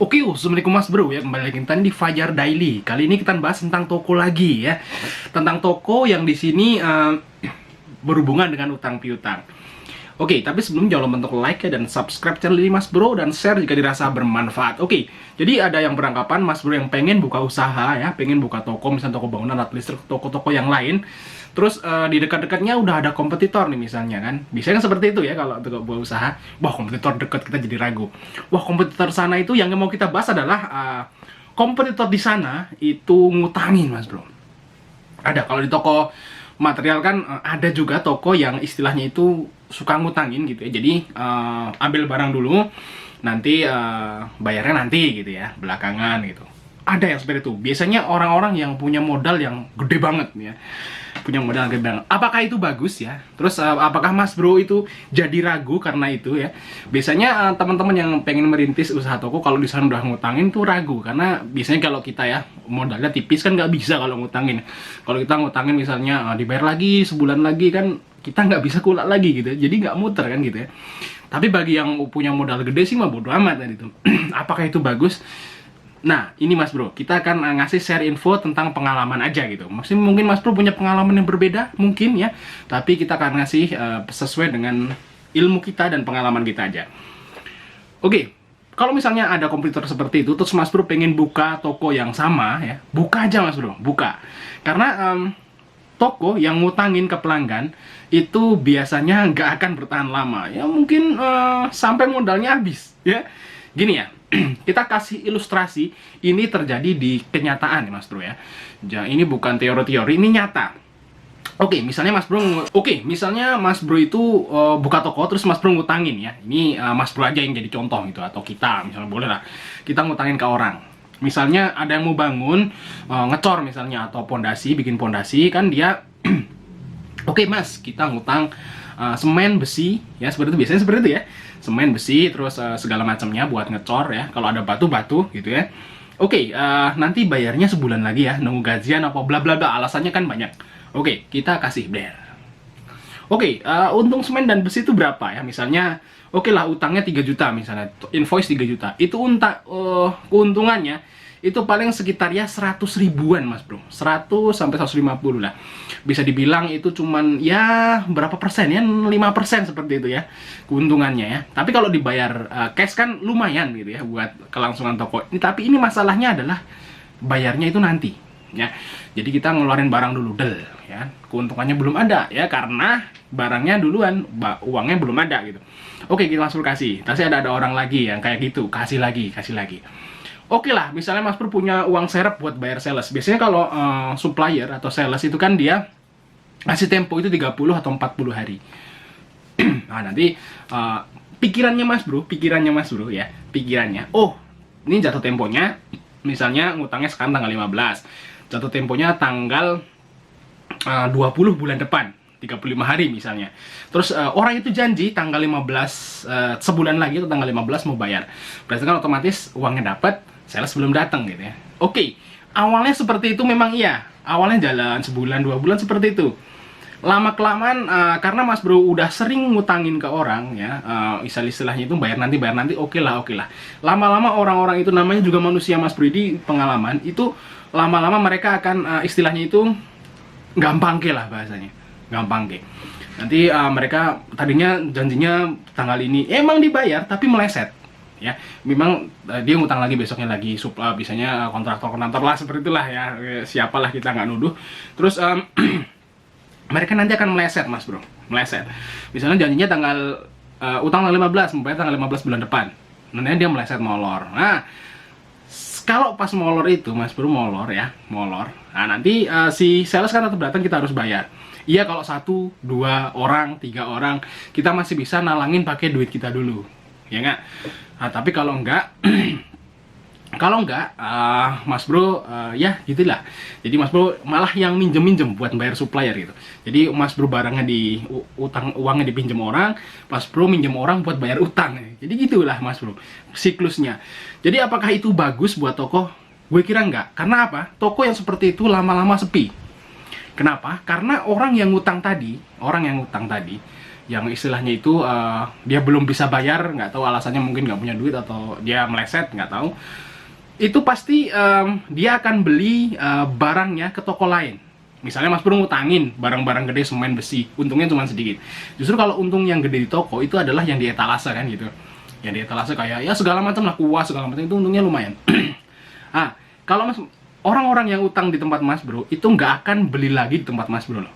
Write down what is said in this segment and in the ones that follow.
Oke, assalamualaikum mas bro ya, kembali lagi kita di Fajar Daily. Kali ini kita bahas tentang toko lagi ya, tentang toko yang di sini berhubungan dengan utang piutang. Oke, tapi sebelum jangan lupa untuk like ya dan subscribe channel ini mas bro dan share jika dirasa bermanfaat. Oke, jadi ada yang beranggapan mas bro yang pengen buka usaha ya, pengen buka toko, misalnya toko bangunan, alat listrik, toko-toko yang lain. Terus di dekat-dekatnya udah ada kompetitor nih misalnya kan. Biasanya kan seperti itu ya kalau untuk buat usaha. Wah, kompetitor dekat, kita jadi ragu. Wah, kompetitor sana itu yang mau kita bahas adalah kompetitor di sana itu ngutangin mas bro. Ada, kalau di toko material kan ada juga toko yang istilahnya itu suka ngutangin gitu ya. Jadi ambil barang dulu, nanti bayarnya nanti gitu ya, belakangan gitu. Ada yang seperti itu. Biasanya orang-orang yang punya modal yang gede banget ya. Punya modal gede banget. Apakah itu bagus ya? Terus apakah Mas Bro itu jadi ragu karena itu ya? Biasanya teman-teman yang pengen merintis usaha toko kalau di sana udah ngutangin tuh ragu, karena biasanya kalau kita ya modalnya tipis kan nggak bisa kalau ngutangin. Kalau kita ngutangin misalnya dibayar lagi sebulan lagi kan kita nggak bisa kulak lagi gitu ya. Jadi nggak muter kan gitu ya. Tapi bagi yang punya modal gede sih mah bodo amat kan itu. Apakah itu bagus? Nah, ini Mas Bro, kita akan ngasih share info tentang pengalaman aja gitu. Maksudnya mungkin Mas Bro punya pengalaman yang berbeda, mungkin ya. Tapi kita akan ngasih sesuai dengan ilmu kita dan pengalaman kita aja. Oke, kalau misalnya ada komputer seperti itu, terus Mas Bro pengen buka toko yang sama ya, buka aja Mas Bro, buka. Karena toko yang ngutangin ke pelanggan itu biasanya nggak akan bertahan lama. Ya mungkin sampai modalnya habis ya. Gini ya, kita kasih ilustrasi, ini terjadi di kenyataan Mas Bro ya. Ini bukan teori-teori, ini nyata. Oke, misalnya Mas Bro itu buka toko, terus Mas Bro ngutangin ya. Ini Mas Bro aja yang jadi contoh gitu, atau kita misalnya boleh lah. Kita ngutangin ke orang. Misalnya ada yang mau bangun, ngecor misalnya, atau pondasi, bikin pondasi, kan dia oke Mas, kita ngutang semen, besi, ya seperti itu, biasanya seperti itu ya. Semen, besi, terus segala macamnya buat ngecor ya. Kalau ada batu-batu gitu ya. Oke, nanti bayarnya sebulan lagi ya, nunggu gajian apa bla bla bla, alasannya kan banyak. Oke, kita kasih ber. Oke, untung semen dan besi itu berapa ya? Misalnya, oke lah utangnya 3 juta misalnya, invoice 3 juta. Itu keuntungannya itu paling sekitar ya 100 ribuan Mas Bro, 100 sampai 150 lah. Bisa dibilang itu cuman ya berapa persen ya, 5% seperti itu ya keuntungannya ya. Tapi kalau dibayar cash kan lumayan gitu ya buat kelangsungan toko ini. Tapi ini masalahnya adalah bayarnya itu nanti ya. Jadi kita ngeluarin barang dulu del ya, keuntungannya belum ada ya, karena barangnya duluan, uangnya belum ada gitu. Oke, kita langsung kasih. Tapi ada orang lagi yang kayak gitu, kasih lagi. Oke lah, misalnya Mas Bro punya uang serep buat bayar sales. Biasanya kalau supplier atau sales itu kan dia ngasih tempo itu 30 atau 40 hari. Nah, nanti pikirannya Mas Bro ya, oh, ini jatuh temponya, misalnya ngutangnya sekarang tanggal 15. Jatuh temponya tanggal 20 bulan depan. 35 hari misalnya. Terus orang itu janji tanggal 15 sebulan lagi atau tanggal 15 mau bayar. Berarti kan otomatis uangnya dapat, sales belum datang gitu ya. Oke, awalnya seperti itu memang iya. Awalnya jalan sebulan 2 bulan seperti itu. Lama-kelamaan karena Mas Bro udah sering ngutangin ke orang ya, istilahnya itu bayar nanti, oke lah. Lama-lama orang-orang itu namanya juga manusia Mas Bro, di pengalaman itu lama-lama mereka akan istilahnya itu gampang ke lah bahasanya. Gampang ke. Nanti mereka tadinya janjinya tanggal ini emang dibayar tapi meleset ya. Memang dia ngutang lagi besoknya lagi, biasanya kontraktor lah seperti itulah ya. Siapalah, kita nggak nuduh. Terus mereka nanti akan meleset Mas Bro. Meleset. Misalnya janjinya tanggal utang tanggal 15, membayar tanggal 15 bulan depan. Nanti dia meleset, molor. Nah, kalau pas molor itu Mas Bro, molor. Nah, nanti si sales kan tetap datang, kita harus bayar. Iya, kalau 1, 2 orang, 3 orang, kita masih bisa nalangin pakai duit kita dulu, ya nggak? Nah, tapi kalau enggak, Mas Bro, ya gitulah. Jadi Mas Bro malah yang minjem buat bayar supplier gitu. Jadi Mas Bro barangnya uangnya dipinjam orang, Mas Bro minjem orang buat bayar utang. Jadi gitulah Mas Bro, siklusnya. Jadi apakah itu bagus buat toko? Gue kira enggak. Karena apa? Toko yang seperti itu lama-lama sepi. Kenapa? Karena orang yang ngutang tadi, yang istilahnya itu dia belum bisa bayar, nggak tahu alasannya, mungkin nggak punya duit atau dia meleset, nggak tahu. Itu pasti dia akan beli barangnya ke toko lain. Misalnya Mas Bro ngutangin barang-barang gede, semen, besi, untungnya cuma sedikit. Justru kalau untung yang gede di toko itu adalah yang di etalase kan gitu. Yang di etalase kayak ya segala macam lah, kuas segala macam, itu untungnya lumayan. Kalau orang-orang yang utang di tempat Mas Bro itu nggak akan beli lagi di tempat Mas Bro loh.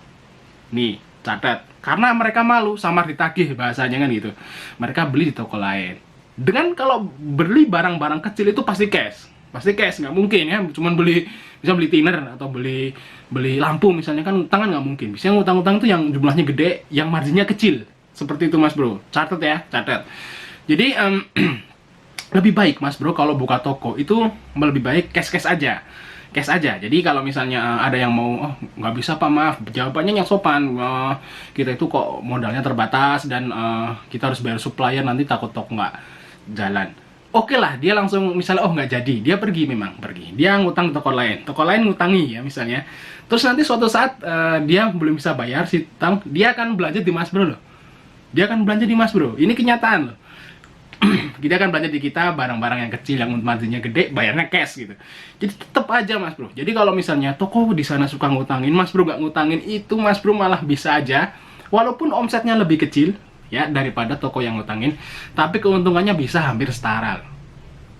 Nih, catat. Karena mereka malu, samar ditagih bahasanya kan gitu. Mereka beli di toko lain. Dengan kalau beli barang-barang kecil itu pasti cash. Pasti cash, nggak mungkin ya. Cuman bisa beli thinner atau beli lampu misalnya, kan utang kan nggak mungkin. Bisa ngutang-utang itu yang jumlahnya gede, yang marginnya kecil. Seperti itu Mas Bro. Catat ya, catat. Jadi lebih baik Mas Bro kalau buka toko itu lebih baik cash aja. Cash aja. Jadi kalau misalnya ada yang mau, oh nggak bisa Pak, maaf, jawabannya yang sopan, kita itu kok modalnya terbatas dan kita harus bayar supplier, nanti takut toko nggak jalan. Oke lah, dia langsung misalnya oh nggak jadi, dia pergi, memang pergi, dia ngutang toko lain ngutangi ya misalnya. Terus nanti suatu saat dia belum bisa bayar si utang, dia akan belanja di Mas Bro loh. Dia akan belanja di Mas Bro. Ini kenyataan loh. Kita akan belanja di kita barang-barang yang kecil, yang marginnya gede, bayarnya cash gitu. Jadi tetap aja Mas Bro. Jadi kalau misalnya toko di sana suka ngutangin, Mas Bro nggak ngutangin, itu Mas Bro malah bisa aja, walaupun omsetnya lebih kecil ya daripada toko yang ngutangin, tapi keuntungannya bisa hampir setara.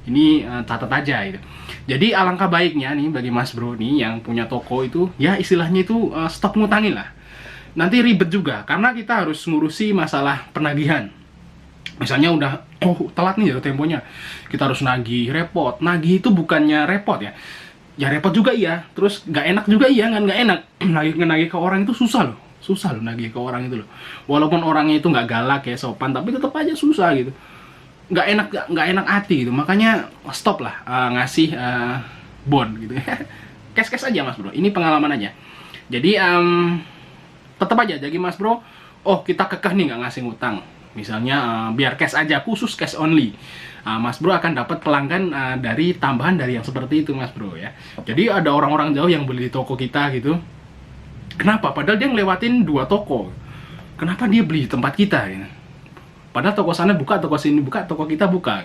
Ini catat aja itu. Jadi alangkah baiknya nih bagi Mas Bro nih yang punya toko itu, ya istilahnya itu stop ngutangin lah. Nanti ribet juga karena kita harus ngurusi masalah penagihan. Misalnya udah telat nih ya temponya, kita harus nagih, repot. Nagih itu bukannya repot ya, ya repot juga iya, terus nggak enak juga iya kan, nggak enak. Nagih ke orang itu susah loh nagih ke orang itu loh. Walaupun orangnya itu nggak galak ya, sopan, tapi tetap aja susah gitu, nggak enak hati gitu. Makanya stop lah ngasih bond gitu. Cash aja Mas Bro, ini pengalaman aja. Jadi tetap aja jadi Mas Bro, oh kita kekeh nih nggak ngasih ngutang, misalnya biar cash aja, khusus cash only, Mas Bro akan dapat pelanggan dari tambahan dari yang seperti itu Mas Bro ya. Jadi ada orang-orang jauh yang beli di toko kita gitu. Kenapa? Padahal dia ngelewatin 2 toko. Kenapa dia beli di tempat kita gitu? Padahal toko sana buka, toko sini buka, toko kita buka.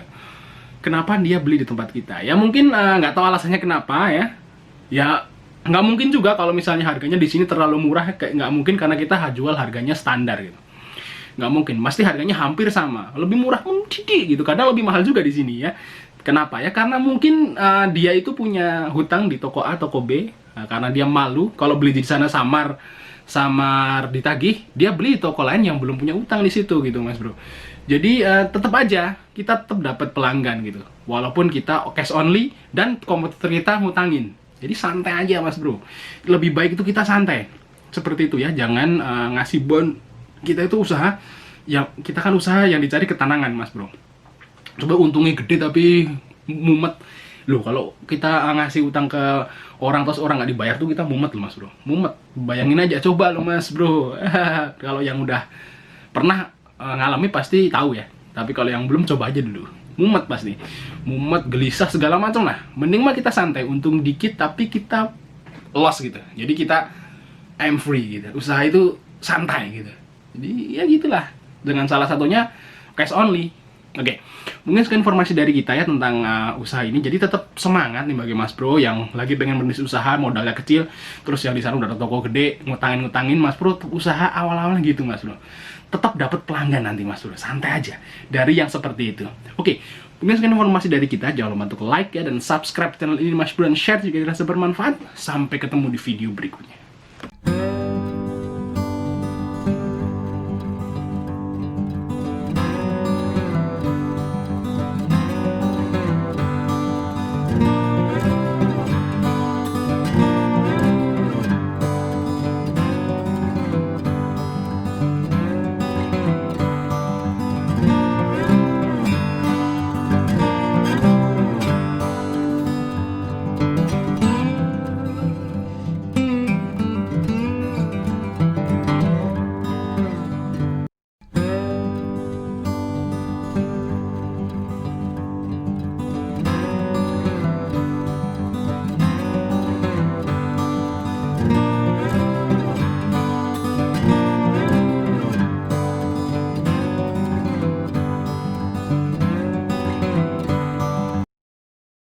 Kenapa dia beli di tempat kita? Ya mungkin nggak tahu alasannya kenapa ya. Ya nggak mungkin juga kalau misalnya harganya di sini terlalu murah, kayak nggak mungkin karena kita jual harganya standar gitu. Nggak mungkin, pasti harganya hampir sama, lebih murah sedikit gitu, kadang lebih mahal juga di sini ya. Kenapa ya? Karena mungkin dia itu punya hutang di toko A, toko B, karena dia malu kalau beli di sana samar ditagih, dia beli di toko lain yang belum punya utang di situ gitu Mas Bro. Jadi tetap aja kita tetap dapat pelanggan gitu, walaupun kita cash only dan kompetitor kita ngutangin. Jadi santai aja Mas Bro, lebih baik itu kita santai seperti itu ya, jangan ngasih bond. Kita itu usaha, yang kita kan usaha yang dicari ketenangan Mas Bro. Coba untungnya gede tapi mumet loh. Kalau kita ngasih utang ke orang terus orang nggak dibayar tuh kita mumet loh Mas Bro, mumet. Bayangin aja coba loh Mas Bro. Kalau yang udah pernah ngalami pasti tahu ya, tapi kalau yang belum coba aja dulu, mumet pasti, mumet, gelisah segala macam lah. Mending mah kita santai, untung dikit tapi kita loss gitu. Jadi kita I'm free gitu, usaha itu santai gitu. Jadi ya gitulah, dengan salah satunya cash only. Oke, mungkin sekian informasi dari kita ya tentang usaha ini. Jadi tetap semangat nih bagi Mas Bro yang lagi pengen berdiri usaha, modalnya kecil, terus yang di sana udah ada toko gede, ngutangin Mas Bro, usaha awal-awal gitu Mas Bro. Tetap dapat pelanggan nanti Mas Bro, santai aja dari yang seperti itu. Oke, mungkin sekian informasi dari kita. Jangan lupa untuk like ya dan subscribe channel ini Mas Bro, dan share jika dirasa bermanfaat. Sampai ketemu di video berikutnya.